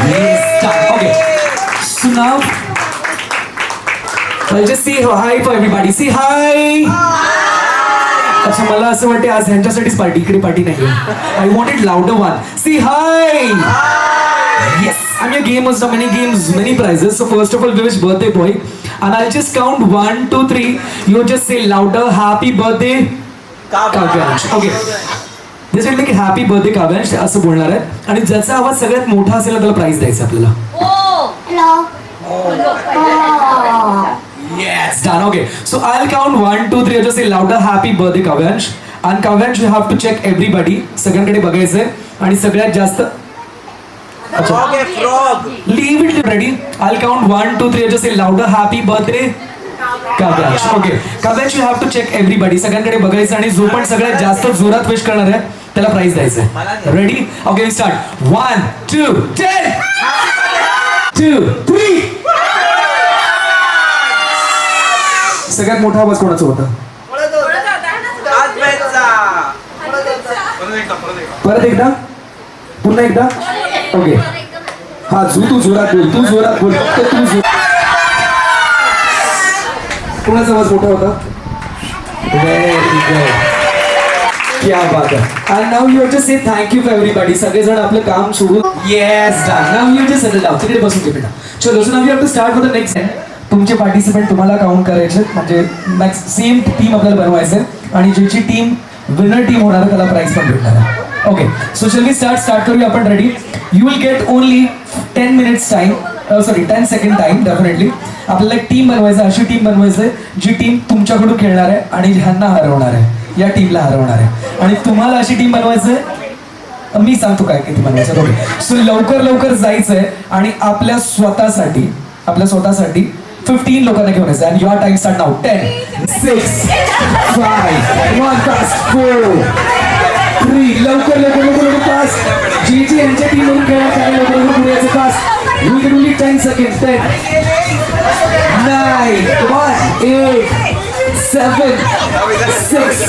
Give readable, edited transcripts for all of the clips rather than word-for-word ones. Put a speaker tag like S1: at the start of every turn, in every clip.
S1: Yes, done. Okay. So now, I'll just say hi for everybody. Say hi. अच्छा मला असं वाटते आज ह्यांच्यासाठीच पार्टी इकडे पार्टी नाही I want it louder one see hi yes I'm your game host of many games many prizes so first of all we wish birthday boy and I'll just count 1 2 3 you just say louder happy birthday Kavyansh okay this will make happy birthday Kavyansh असं बोलणार आहे आणि ज्याचा आवाज सगळ्यात मोठा असेल त्याला प्राइज द्यायचं आपल्याला Yes, done. Okay. So I'll count 1, 2, 3. I'll just say louder. Happy birthday, Kavyansh. And Kavyansh, you have to check everybody. सगळ्यांकडे बघायचंय आणि सगळ्यात जास्त. अच्छा.
S2: Okay, frog.
S1: Leave it ready. I'll count 1, 2, 3. I'll just say louder. Happy birthday, Kavyansh. Okay. Kavyansh, you have to check everybody. सगळ्यांकडे बघायचं आणि जो पण सगळ्यात जास्त जोरात विश करणार आहे त्याला प्राइज द्यायचंय. Ready? Okay, we start. 1, 2, 10. 2, 3. सगळ्यात मोठा आवाज कोणाचा होता परत एकदा पुन्हा एकदा ओके हा तू जोरात बोल तू जोरात बोल फक्त तू कोणाचा आवाज मोठा होता क्या बात है and now you just say thank you for everybody सगळेजण आपलं काम सोडून yes done now you just settle down तिकडे बसून घे बेटा चलो so now we have to start for the next time तुमचे पार्टिसिपेंट तुम्हाला काउंट करायचे म्हणजे सेम टीम आपल्याला बनवायचं आहे आणि ज्याची टीम विनर टीम होणार आहे त्याला प्राइज पण भेटणार आहे okay so shall we start करूया आपण ready you will get only 10 minutes time sorry 10 second time definitely आपल्याला एक टीम बनवायचं अशी टीम बनवायचं आहे जी टीम तुमच्याकडून खेळणार आहे आणि ह्यांना हरवणार आहे या टीमला हरवणार आहे आणि तुम्हाला अशी टीम बनवायचं आहे मी सांगतो काय किती बनवायचं ओके सो लवकर जायचं आहे आणि आपल्या स्वतःसाठी 15 लोकांना घेऊन यायचं and your time start now 10 6 5 1 fast 4 3 लवकर फास्ट जी यांच्या टीम मधून खेळा लवकर पुढे यायचं fast you can only 10 seconds 10 9 1 8 7 6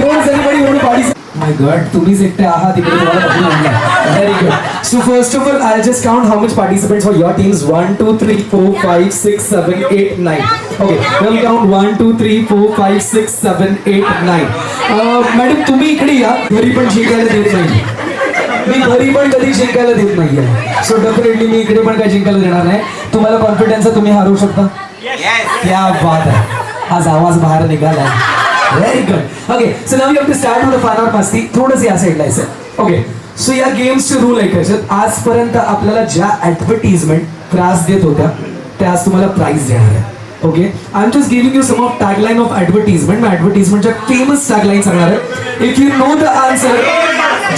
S1: does anybody want to participate my god तुम्हीच एकटे आहात इकडे तुम्हाला बघून आणलं very good so first of all I'll just count how much participants for your teams 1 2 3 4 5 6 7 8 9 okay we'll count 1 2 3 4 5 6 7 8 9 madam तुम्ही इकडे या घरी पण जिंकायला देत नाही मी घरी पण कधी जिंकायला देत नाहीये सो डेफिनेटली मी इकडे पण काय जिंकायला देणार नाही तुम्हाला कॉन्फिडन्स तुम्ही हारू शकता क्या बात आहे आज आवाज बाहेर निघाला very good okay so now you have to start with the fun और मस्ती थोडंसं या साईडला यायचं ओके सो या गेम्सचे रूल आहे कसे आजपर्यंत आपल्याला ज्या ऍडव्हर्टिजमेंट त्रास देत होत्या त्या आज तुम्हाला प्राइज देणार आहे okay I'm just giving you some of tagline of advertisement मी ऍडव्हर्टिजमेंटच्या फेमस टॅगलाईन सांगणार आहे if you know the answer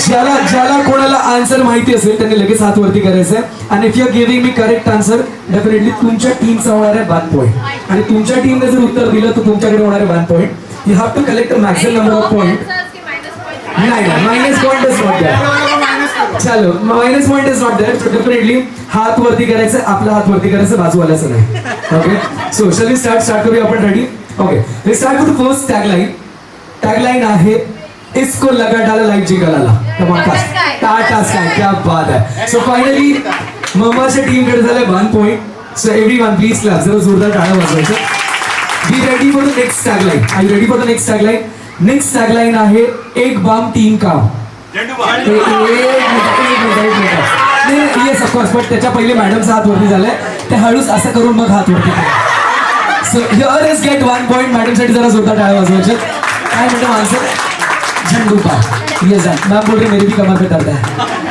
S1: ज्याला कोणाला आन्सर माहिती असेल त्यांनी लगेच हात वरती करायचं आहे आणि if you are giving me correct answer definitely तुमच्या टीमचा होणार आहे 1 पॉईंट आणि तुमच्या टीमने जर उत्तर दिलं तर तुमच्याकडे होणार आहे 1 point you have to collect a maximum number of point नाही minus point is not there चलो minus point is not there so definitely हात वरती करायचं आपला हात वरती करायचं बाजूवाल्याचं नाही okay so shall we start करूया आपण ready okay we start with the first tagline आहे इसको लगा डाला लाइफ जिंकल आला टाटा स्काय क्या बात है सो फायनली मम्माच्या टीम कडे झाले 1 point so everyone please clap जरा जोरदार टाळ्या वाजवायचं be ready for the next tagline are you ready for the next tagline next tagline आहे एक बाम 3 काम येस ऑफकोर्स पण त्याच्या पहिले मॅडमचा हात वरती झालाय ते हळूच असं करून मग हात वरती so here is get 1 point मॅडमसाठी जरा जोरदार टाळ्या वाजवायच्या काय मॅडम आन्सर झंडू पाव ये जान मैम बोल रही मेरी भी कमर पे दर्द है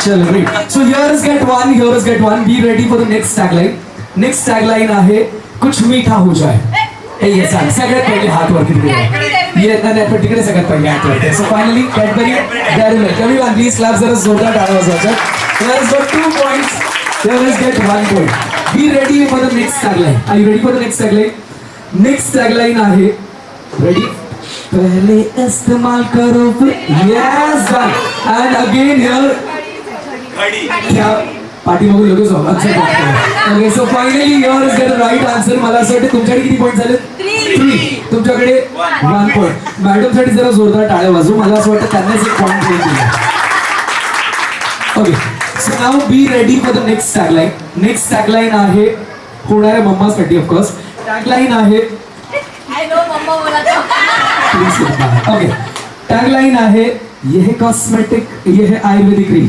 S1: चलो great so here is get one B ready for the next tagline आहे कुछ मीठा हो जाए ये जान सगळ्यात पहिले हात वरती तिकडे ये नाही पण तिकडे सगळ्यात पहिले हात वरती so finally Cadbury Dairy Milk everyone please clap जरा जोरदार टाळ्या वाजवायच्या here is got 2 points here is get 1 point be ready for the next tagline are you ready for the next tagline आहे रेडी पहले इस्तेमाल करो फिर yes done and again here क्या पार्टी मग लगेच okay so finally here is get right answer मला असं वाटतं तुमच्याकडे किती पॉइंट झाले 3 तुमच्याकडे 1 पॉइंट मॅडम साठी जरा जोरदार टाळ्या वाजवू मला असं वाटतं त्यांनाच एक पॉइंट दिला okay So now be ready for the next tagline. Next tagline आहे होणाऱ्या मम्मासाठी of course. Tagline आहे
S2: I know मम्मा बोला था.
S1: please okay. Tagline आहे ये है cosmetic, ये है आयुर्वेदिक क्रीम.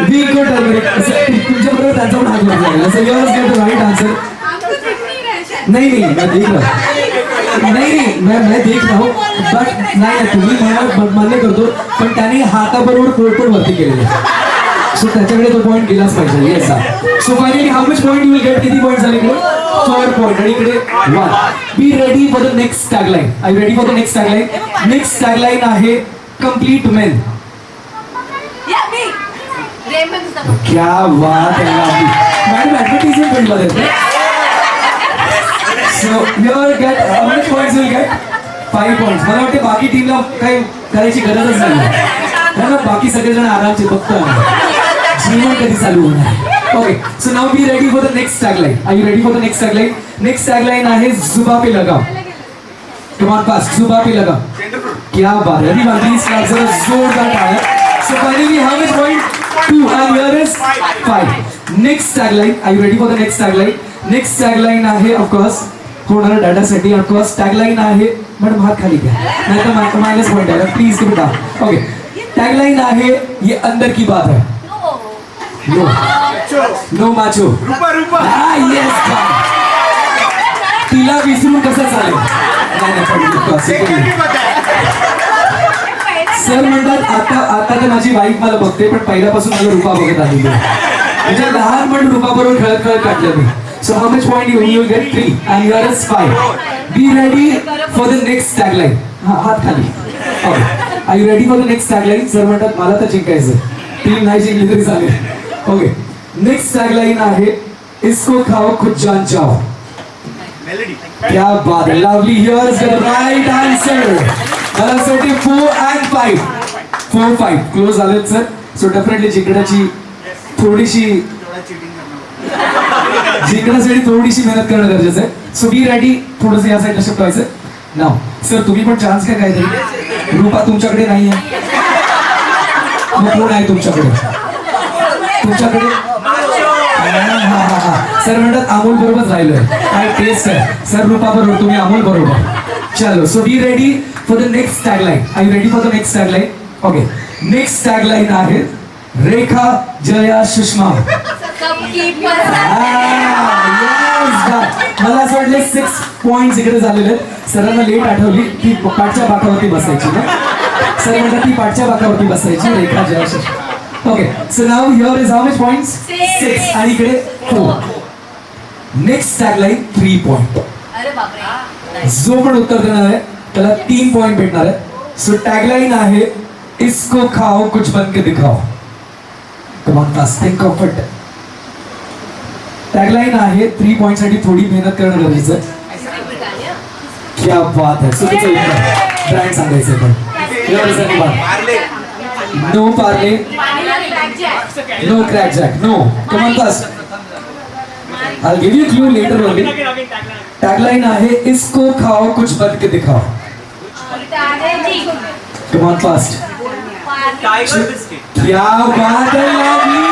S1: Vico turmeric. तुमच्या बरोबर त्यांचा पण हात लागला. So yours get the right answer. नहीं नहीं मैं देख रहा हूँ नहीं मैं देख रहा हूँ बट नाही तुम्ही मला मान्य करतो पण त्याने हाताबरोबर कोट पण वरती केलेले सो त्याच्याकडे तो पॉइंट गेलाच पाहिजे yes so finally how much point you will get किती पॉइंट झाले इकडे 4 पॉइंट आणि इकडे 1 be ready for the next tagline I ready for the next tagline next tagline आहे कंप्लीट मेन क्या बात है मॅडम ऍडव्हर्टाइजमेंट पण बघत So you'll get how many points you'll get? 5 points. मला वाटते बाकी टीमला काही करायची गरजच नाही है ना बाकी सगळेजण आरामचे बघतात जीवन कधी चालू होणार okay so now be ready for the next tagline are you ready for the next tagline next tagline आहे जुबा पे लगाओ कम ऑन फास्ट जुबा पे लगाओ क्या बात है एवरीवन प्लीज क्लैप जरा जोरदार तालियां so finally how much point 2 and here is 5 next tagline are you ready for the next tagline next tagline आहे ऑफ कोर्स होणाऱ्या डाटासाठी ऑफकोर्स टॅगलाइन आहे मॅडम हात खाली घ्या नाही तर माइनस पॉइंट आहे please give it down okay tagline आहे ये अंदर की बात है no no macho
S3: Rupa Rupa
S1: yes तिला विसरून कसं चालेल नाही सर म्हणतात आता तर माझी वाईफ मला बघते पण पहिल्यापासून मला रूपा बघत आली म्हणजे लहान पण रूपा बरोबर खेळत खेळत काढलं मी So how much point you will get 3 and here is 5. Be ready for the next tagline. हात खाली. Okay. Are you ready for the next tagline? Sir म्हणतात मला तर जिंकायचं. टीम नाही जिंकली तरी चालेल. Okay. Next tagline आहे इसको खाओ खुद जान जाओ. क्या बात है. Lovely. Here is the right answer. मला साठी 4 and 5. 4 5. Close झालेत सर. So definitely जिंकण्याची थोडीशी जिंकण्यासाठी थोडीशी मेहनत करणं गरजेचं आहे सो बी रेडी थोडंसं या साईडला शिफ्ट व्हायचं नाव सर तुम्ही पण चान्स घ्या काहीतरी रूपा तुमच्याकडे नाही आहे मग कोण आहे तुमच्याकडे सर म्हणतात अमोल बरोबर राहिलोय काय टेस्ट आहे सर रूपा बरोबर तुम्ही अमोल बरोबर चलो so be ready for the next tagline are you ready for the next tagline okay next tagline आहे रेखा जया सुषमा मला असं वाटलं 6 पॉइंट्स इकडे झालेले सरांना लेट आठवली ती पाठच्या बाकावरती बसायची ना सर म्हणतात ती पाठच्या बाकावरती बसायची रेखा जयाशी okay so now here is how much points 6 आणि इकडे 4 नेक्स्ट टॅगलाइन 3 पॉइंट
S2: अरे बापरे
S1: जो पण उत्तर देणार आहे त्याला 3 पॉइंट भेटणार आहे सो टॅगलाइन आहे इसको खाओ कुछ बन के दिखाओ come on fast think of it tagline आहे 3 पॉइंट साठी थोडी मेहनत करणं गरजेचं आहे क्या बात है चुकीचं उत्तर ब्रँड सांगायचं पण no Parle no Krack Jack no come on fast I will give you clue later only tagline आहे इसको खाओ कुछ बन के दिखाओ कम ऑन फास्ट क्या बात है lovely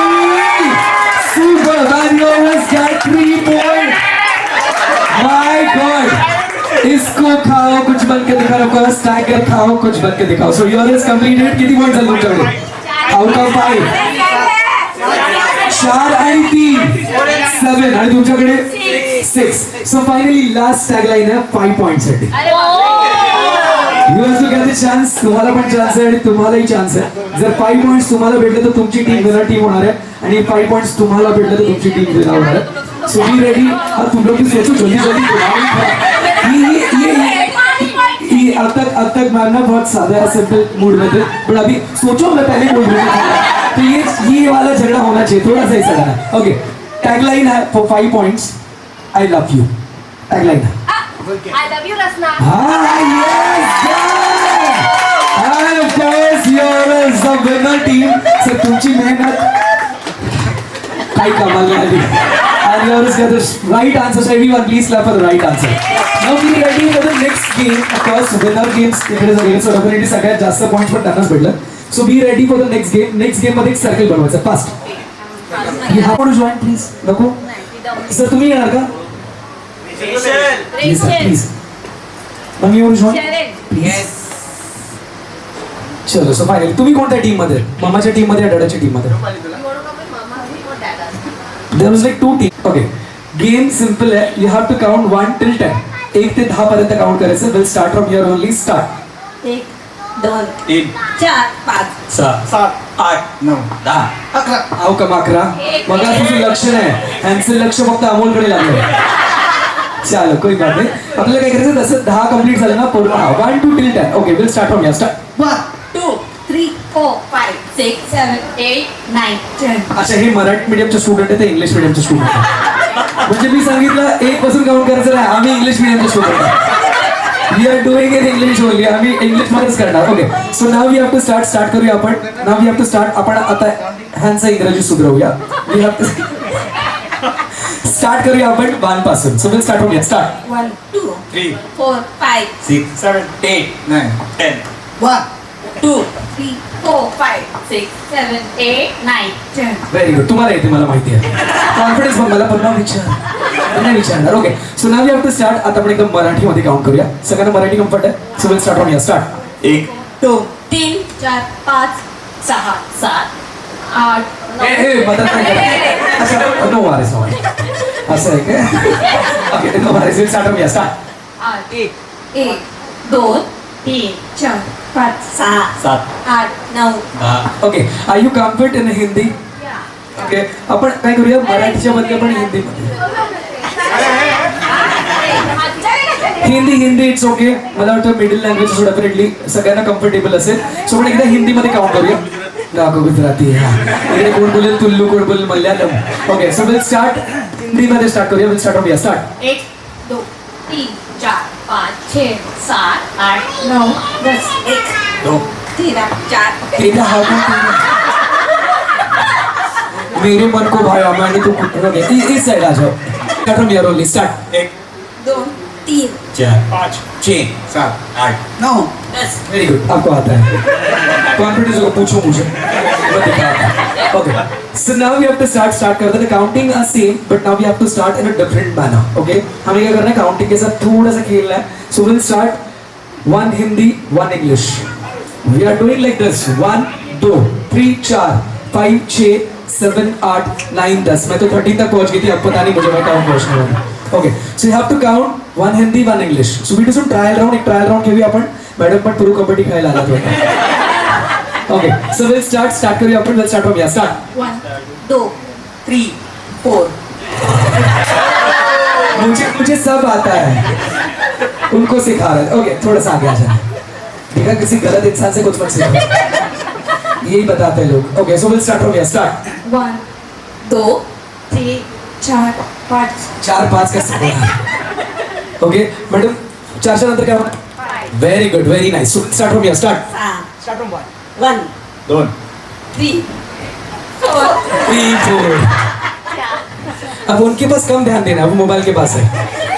S1: Super, Vanyolas got 3 points. My God. इसको खाओ कुछ बन के दिखाओ of course टाइगर खाओ कुछ बन के दिखाओ so yours is completed किती पॉइंट्स झाले तुमच्याकडे out of 5 4 आणि 3 7 आणि तुमच्याकडे 6 so finally last tagline आहे 5 पॉइंट्स साठी You also get the chance. तुम्हाला पण चान्स आहे आणि तुम्हालाही चान्स आहे जर 5 पॉइंट्स तुम्हाला भेटले तर तुमची टीम विनर टीम होणार आहे आणि 5 पॉइंट्स तुम्हाला भेटले तर तुमची टीम विनर होणार आहे सो बी रेडी और तुम लोग भी सोचो जल्दी जल्दी ये अब तक मानना बहुत सादा है सिंपल मूड में थे बट अभी सोचो मैं पहले मूड में था तो ये वाला झगड़ा होना चाहिए थोड़ा सा ही सड़ा ओके टैगलाइन है for 5 points I love you tagline है
S2: I love you, Rasna.
S1: And of course, here is the winner team. So, तुमची मेहनत काही कमाल नाही. And here is the right answer. So, everyone, please clap for the right answer. Now we ready for the next game. Of course, winner games. इकडे जर गेले so definitely सगळ्यात जास्त पॉइंट्स पण त्यांनाच भेटलं. So be ready for the next game. Next game मध्ये एक सर्कल बनवायचं फास्ट. आपण जॉईन प्लीज. नको सर तुम्ही येणार का प्लीज प्लीज. मम्मी येऊन जॉईन प्लीज. चलो सो फायनली तुम्ही कोणत्या टीम मध्ये? मम्माच्या टीम मध्ये डॅडाच्या टीम मध्ये? There was like 2 team. Okay game simple आहे. You have to count 1 till 10. 1 ते 10 पर्यंत काउंट करायचं. Will start from here only. Start.
S2: 1 2 3 4 5
S3: 7 8 9 10 11.
S1: आव का 11. बघा तुझं लक्ष नाही. ह्यांचं लक्ष फक्त अमोलकडे लागलं. चलो कोई बात नाही. आपल्याला काय करायचं तसं 10 कंप्लीट झालं ना पूर्ण. 1 to till 10. Okay will start from here. Start.
S2: 1 2 3 4 5 6 7 8 9 10.
S1: अच्छा हे मराठी मीडियमचे स्टुडंट आहे ते इंग्लिश मीडियमचे स्टुडंट आहे. म्हणजे मी सांगितलं 1 पासून काउंट करायचं नाही. आम्ही इंग्लिश मीडियमचे स्टुडंट आहे. We are doing in English only. आम्ही इंग्लिश मध्येच करणार. Okay so now we have to start करूया आपण. Now we have to start. आपण आता ह्यांचं इंग्रजी सुधरवूया. वी हॅव टू स्टार्ट करूया आपण 1 पासून. So will start from here. Start.
S2: 1 2
S3: 3
S2: 4 5
S3: 6 7 8 9 10.
S2: 1 2 3 4 5 6 7 8 9 10.
S1: Very good. तुम्हाला येते मला माहिती आहे. कॉन्फिडन्स पण मला पुन्हा विचारणार. Okay so now we have to start. आता आपण एकदम मराठीमध्ये काउंट करूया. सगळ्यांना मराठी कम्फर्ट आहे. So will start from here. Start.
S3: 1
S2: 2 3 4 5 6 7 8
S1: मदत नाही करा. अच्छा नो वारेस नो वारेस. असं आहे काय? ओके नो वारेस. Will start from here. Start.
S2: 1 2 3 4 5 6
S3: 7
S2: 8 9
S3: 10.
S1: Okay are you comfort in Hindi? Okay आपण काय करूया मराठीच्या बदले पण हिंदीमध्ये. Hindi it's okay. मला वाटतं मिडल लँग्वेज थोडं फ्रेंडली सगळ्यांना कम्फर्टेबल असेल. सो आपण एकदा हिंदीमध्ये काउंट करूया. नागो गुजराती हा इकडे कोण बोलेल तुल्लू कोण बोलेल Malayalam. Okay so will start. हिंदीमध्ये स्टार्ट करूया. Will start from here. Start.
S2: 1 2 3 4 5 6 7 8 9 10 1
S3: 2
S2: 3 4
S1: एकदा हा पण मेरे मन को भाया मैंने तो कुछ इस साइड आ जाओ. Start from here only. Start.
S3: 1
S2: 2 3
S3: 4 5 6 7 8 9
S2: 10.
S1: Very good. आपको आता है. कॉन्फिडेंस को पूछो मुझे. Okay so now we have to start करते हैं. Counting are same but now we have to start in a different manner. Okay हमें क्या करना है काउंटिंग के साथ थोड़ा सा खेलना है. So will start 1 Hindi 1 English. We are doing like this. 1 2 3 4 5 6 7 8 9 10. मैं तो 13 तक पहुंच गई थी. अब पता नहीं मुझे मैं काउंट पहुंचने वाला. Okay so you have to count 1 Hindi 1 English. So we do some trial round. एक ट्रायल राउंड खेळूया आपण. मॅडम पण प्रो कबड्डी खेळायला आला होता. ओके सो विल स्टार्ट करूया आपण. We'll start from here. Start.
S2: 1 2 3 4
S1: मुझे सब आता है. उनको सिखा रहा है. ओके थोड़ा सा आगे आ जाना. देखा किसी गलत इंसान से कुछ मत सीखो. यही बताते हैं लोग. Okay so will start from here. Start.
S2: 1 2 3 4 5
S1: 4 5 का सिखा. ओके मैडम 4 नंतर काय होणार? Very good very nice. So start from here. Start.
S2: 1
S3: 2
S2: 3 4
S1: 3 4. अब उनके पास कम ध्यान देना. वो मोबाइल के पास है.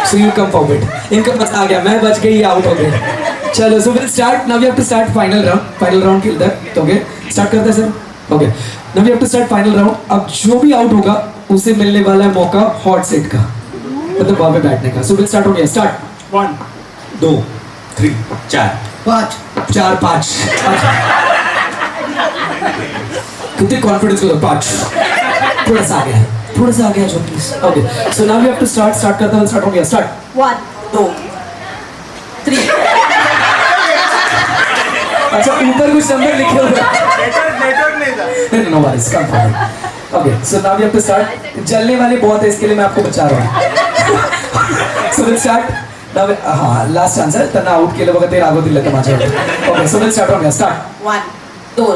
S1: So you come forward. इनका मत आ गया. मैं बच गई. आउट हो गए. चलो so will start. Now we have to start final round के इधर. ओके स्टार्ट करते हैं sir. Okay now we have to start final round. अब जो भी आउट होगा उसे मिलने वाला है मौका हॉट सीट का, मतलब वहां पे बैठने का. सो विल स्टार्ट हो गया. स्टार्ट.
S3: 1 2 3 4 5
S1: 4 5. कितने कॉन्फिडेंस को 5. थोड़ा सा आगे आ जाओ please. Okay so now we have to start करते हैं. स्टार्ट हो गया. स्टार्ट.
S2: 1 2 3
S1: अच्छा ऊपर कुछ नंबर लिखे हुए हैं. नहीं no worries come forward. Okay so now we have to start. जलने वाले बहुत है इसके लिए मैं आपको बचा रहा हूँ. So will start. हाँ लास्ट आन्सर. त्यांना आउट केलं बघा ते रागवतील आता माझ्यावर. Okay so will start from here. Start.
S2: 1 2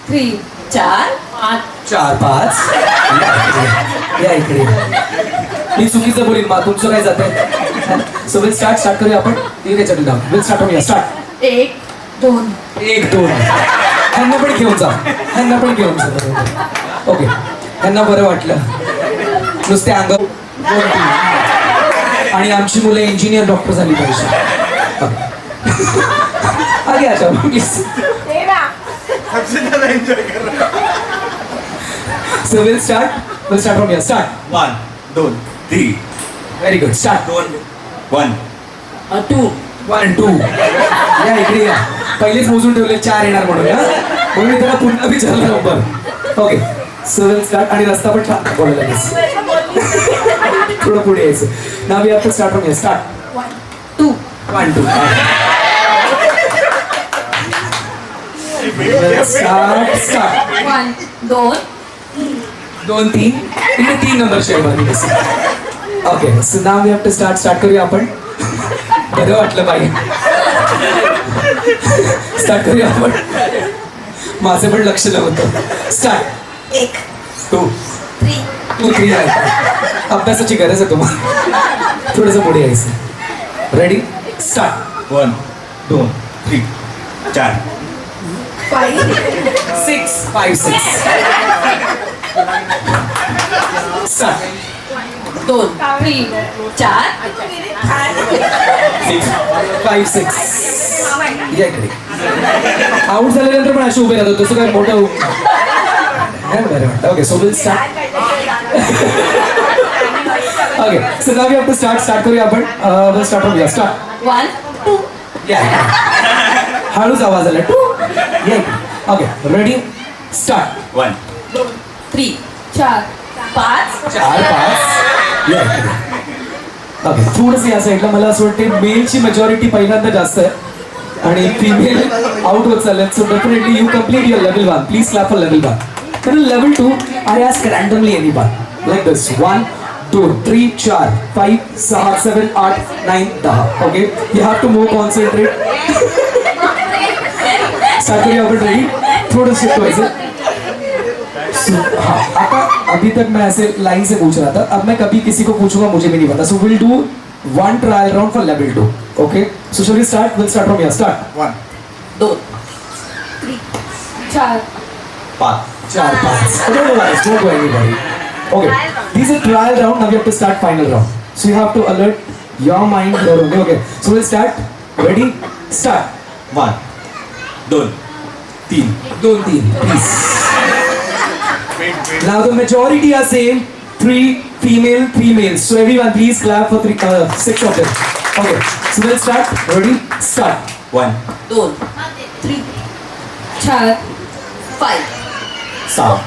S2: 3 4 5
S1: 4 5. या इकडे. मी चुकीचं बोलीन मा तुमचं काय जातंय. सो विल स्टार्ट करूया आपण. इकडे चढून down. Will start from here. Start.
S2: 1 2
S1: 1 2. ह्यांना पण घेऊन जा. ओके ह्यांना बरं वाटलं. नुसते अंगावर आणि आमची मुलं इंजिनियर डॉक्टर झाली पाहिजे. आगे आ जाओ please. So we'll start from here. Start.
S3: 1 2 3
S1: Very good. Start.
S3: 2 1
S2: 2
S1: 1 2 या इकडे या. पहिलेच मोजून ठेवले 4 येणार म्हणून हा. म्हणून मी त्याला पुन्हा विचारलं number. Okay. So we'll start आणि रस्ता पण छान बोलायला लागेल. थोडं पुढे यायचं. Now we have to start from here. Start.
S2: 2
S1: 1 2 Start.
S2: 1 2
S1: 2 3 इकडे 3 नंबर शेअर मारली तसं. Okay. So now we have to start करूया आपण. बरं वाटलं पाहिजे. स्टार्ट करूया आपण. माझं पण लक्ष नव्हतं. स्टार्ट.
S2: 1
S1: 2
S2: 3
S1: 2 3 आहे. अभ्यासाची गरज आहे तुम्हाला. थोडंसं पुढे यायचं. रेडी. स्टार्ट.
S3: 1 2 3 4
S2: 5
S1: 6 5 6 स्टार्ट.
S2: 2 3 4
S1: 6 5 6 या इकडे. आउट झाल्यानंतर पण असे उभे राहतो. तसं काय मोठं नाही बरं वाटतं. Okay. So will start. Okay. So now we have to start करूया आपण. We'll start from here. Start.
S2: 1 2
S1: या हळूच आवाज आला. 2 या इकडे. ओके. रेडी. स्टार्ट.
S3: 1
S2: 2 3 4 5
S1: 4 5 या इकडे. ओके. थोडंसं या साईडला मला असं वाटते मेलची मेजॉरिटी पहिल्यांदा जास्त आहे आणि फिमेल आउट होत चालल्यात. So definitely you complete your level 1. Please clap for level 1. तर level 2 I ask randomly anyone like this. 1 2 3 4 5 6 7 8 9 10. Okay. You have to more concentrate. Start करिए अपन. रेडी. थोड़ा शिफ्ट व्हाइसे. हाँ, आता अभी तक मैं ऐसे लाइन से पूछ रहा था. अब मैं कभी किसी को पूछूंगा मुझे भी नहीं पता. So we'll do 1 trial round for level 2. Okay. So shall we start. We'll start from here. Start.
S3: 1
S2: 2 3 4
S3: 5
S1: 4 5. Don't worry, don't go anybody. Okay. These are trial round. Now we have to start final round. So you have to alert your mind here only. Okay. So we'll start. Ready. Start.
S3: 1 2 3
S1: 2 3 please. Now the majority are same. 3 female, 3 males. So everyone please clap for 6 of them. Okay. So we'll start. Ready. Start.
S3: 1
S2: 2 3 4 5
S3: 7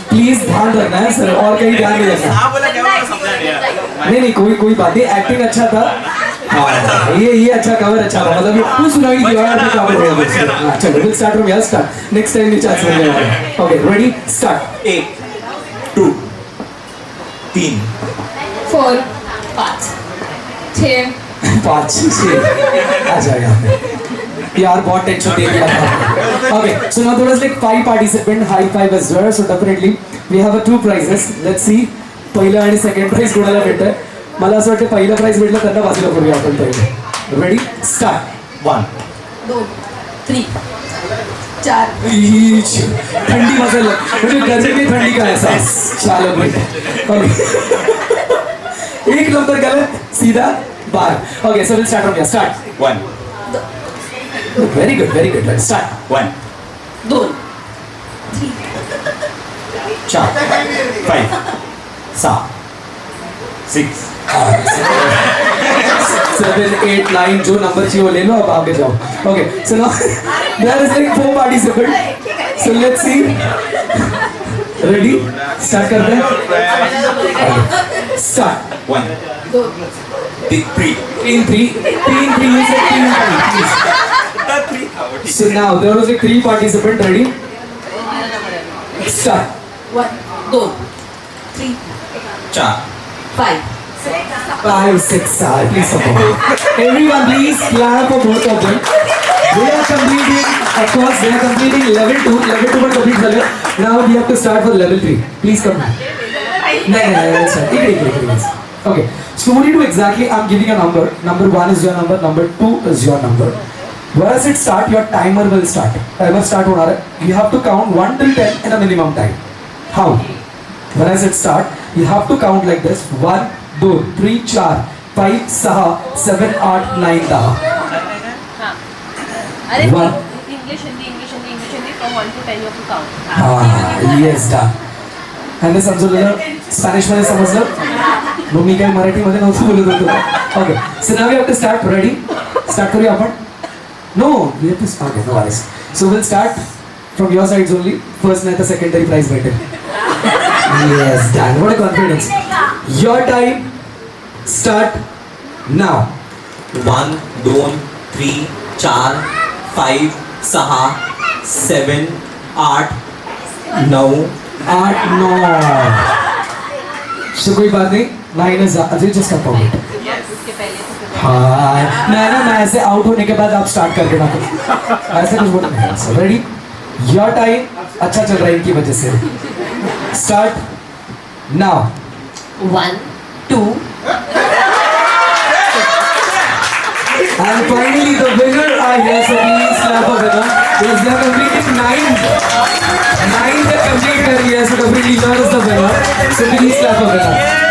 S1: please ध्यान रखना है sir और कहीं ध्यान नहीं रखना. नहीं कोई बात नहीं. एक्टिंग अच्छा था. हाँ, ये अच्छा कवर अच्छा था. मतलब ये कुछ सुनाई नहीं दिया आपने कवर हो गया. चलो will start from here. Start. Next time ये चांस मिलने वाला है. ओके. रेडी. स्टार्ट.
S3: 1 2 3
S2: 4 5 6
S1: 5 6 आ जाएगा. यार बहुत टेंशन दे दिया था. Okay. So now there is like 5 participant. Hi 5 is there. So definitely we have 2 prizes. Let's see पहिलं आणि सेकंड प्राइज कोणाला भेटतंय. मला असं वाटतं पहिलं प्राइज भेटलं त्यांना बाजूला करूया आपण पहिले. रेडी. स्टार्ट.
S3: 1
S2: 2 3 4
S1: ठंडी मसाला म्हणजे गर्मी में ठंडी का एहसास. चलो बेटा. ओके. एक नंबर गलत सीधा बाहर. Okay. So will start from here. Start.
S3: 1
S1: very good. Let's start.
S3: 1
S2: 2 3
S3: 4 5 6 6
S1: 7 8 9 जो नंबर चाहिए वो ले लो. अब आगे जाओ. Okay. So now there is like 4 participant. So let's see. Ready. Start करते हैं. Start.
S3: 1
S2: 2
S3: 3
S1: 3 3 you said 3 please. So now there was like 3 participant. Ready. Start.
S2: 1 2 3
S3: 4
S2: 5
S1: 5 6 7 please support. Everyone please clap for both of them. They are completing, of course they are completing level 2 but complete झाले. Now we have to start for level 3. Please come. नहीं start. इकडे. Okay. So what do you do exactly? I'm giving a number. Number 1 is your number. Number 2 is your number. Once it start, your timer will start. Timer start होणार है. You have to count 1 till 10 in a minimum time. How? When I said start, you have to count like this. 1 2 3 4 5 6 7 8 9 10.
S2: अरे
S1: One.
S2: English Hindi from 1 to 10 you have to count.
S1: Yes done. ह्याने समजवलेलं स्पॅनिशमध्ये समजलं मग मी काही मराठीमध्ये नव्हतं बोलत होतो. Okay so now you have to start. Ready? Start करूया आपण. No we have to start. No worries. So will start from your sides only. First नाही तर सेकंडरी प्राइज भेटेल. Yes done. What a confidence. Your time start now.
S3: 1 2 3 4 5 6 7 8 9
S1: 8 9. So कोई बात नहीं. Minus Ajay just का point.
S2: उसके पहले तो
S1: हाँ मैं ऐसे आउट होने के बाद आप स्टार्ट कर देना. ऐसे कुछ बोलना है. रेडी? योर टाइम अच्छा चल रहा है इनकी वजह से. Start now.
S2: 1 2
S1: And finally the winner are here, so please clap a winner. Because they have completed 9 they complete their year, so definitely winner is the winner. So please clap a winner.